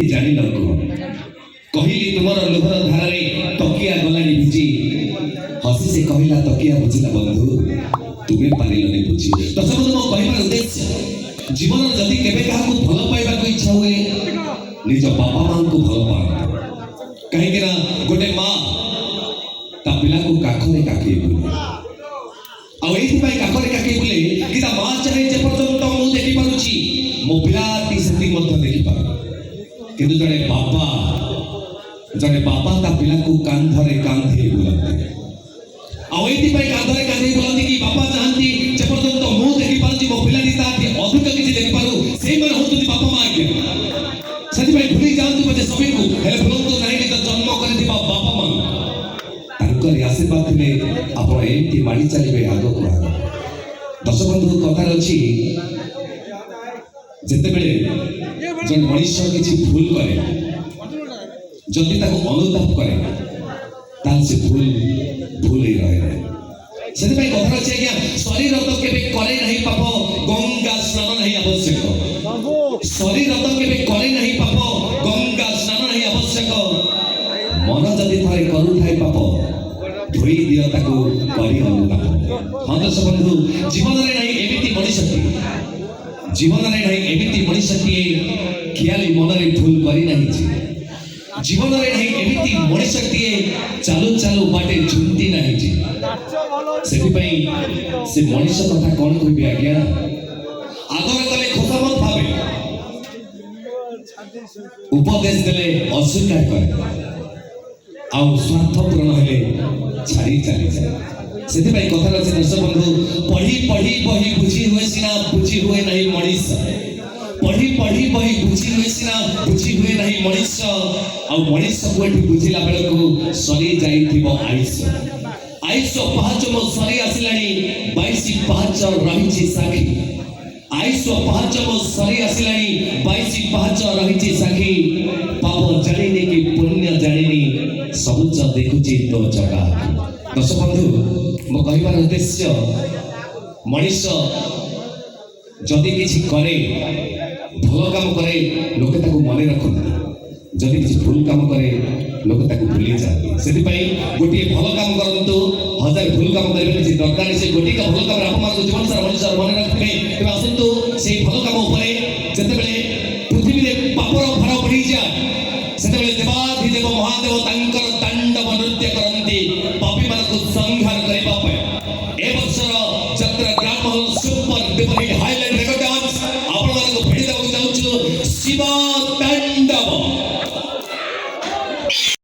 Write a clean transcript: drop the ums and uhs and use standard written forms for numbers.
जानी न कहली तुमर लोभर धारे तकिया गलानी बुझी हसी से कहला तकिया बुझिला बंधु तुम्हें पारिलने बुझी। दर्शक बंधु मो कहबार उद्देश्य जीवन जदि केबे काहाकू भल पाइबा को इच्छा हुए निज बापा मां को भल पा कहीं ना गोटे मां ता पिला को काखरे काके बुले आ एथि पाई काखरे काके बुले कि ता मां चाहे जे पर्यंत मु देखि पारुची मो पिला ती सेति मध्य देखि पार किंतु जने बापा ता पिला को कांधरे कांधे बुलते आ एथि पाई कांधरे कांधे बुलती कि बापा चाहती जे पर्यंत मु देखि पारुची मो पिला ता अधिक किछि देखि पारु सेहि मन होतुनी बापा मां के सेति पाई भूली जांतु पजे सबै को हेले भूलंतु नाही कि जन्म करथिबा बापा मां तांकर आशीर्वाद थिले आपण एति माडी चलिबे आगो को आगो। दर्शक बंधु कथार अछि जेते बेले जन मनुष्य किछि भूल करे जदि ताको अनुताप करे ताल से भूल भूल ही रहे सेति पाई कथार अछि आज्ञा शरीर तो केबे करे नाही पाप गंगा स्नान नाही आवश्यक शरीर तो केबे करे नाही पाप गंगा स्नान नाही आवश्यक मन जदि थरे करू थाए पाप धोई दियो ताको करी अनुताप। हां दर्शक बंधु जीवन रे नाही एमिति मनुष्य जीवन रे नाही एमिति मनुष्य खियाली मन रे भूल करी नाही जीवन रे नहीं एमिति मनुष्य चालू चालू बाटे झुंती नहीं जी सेति पई से मनुष्य कथा कोन कहबे आज्ञा आदर कले खोसामत भाबे उपदेश देले अस्वीकार करे आ स्वार्थ पूर्ण हेले छाड़ी चली जाए सेति पई कथा अछि दर्शक बंधु पढ़ी पढ़ी बही बुझी हुए सिना बुझी हुए नहीं मनुष्य पढ़ी पढ़ी बही बुझी हुए सिना बुझी हुए नहीं मनुष्य आ मनुष्य को एठी बुझिला बेले को सरी जाइथिबो आयुष पाँच मो सरी आसिलानी 22 पाँच रहिछि साखी आयुष पाँच मो सरी आसिलानी 22 पाँच रहिछि साखी पाप जानिनी कि पुण्य जानिनी सबुज देखुछि तो जगा। दर्शक बंधु मो कहिबार उद्देश्य मनुष्य जदि किछि करे भल काम करे लोके ताको मने रखନ୍ତି जदि किछि भूल काम करे लोके ताको भूली जाते सेति पई गोटे भल काम करंतु हजार भूल काम करबे किछि दरकार से गोटे का भल काम आप मान जीवन सारा मनुष्य मने रखबे तबे आसंतु सेही भल काम उपरे जते बेले पृथ्वी रे पापर भार बढ़ी जाय सेते बेले देवाधिदेव महादेव तांकर तांडव नृत्य करंती पापी मान को संहार करबा पय ए वर्षर जत्र ग्राम super duper highlight record dance आपण मान को भेड़ी देबो जाउछु शिव तांडव।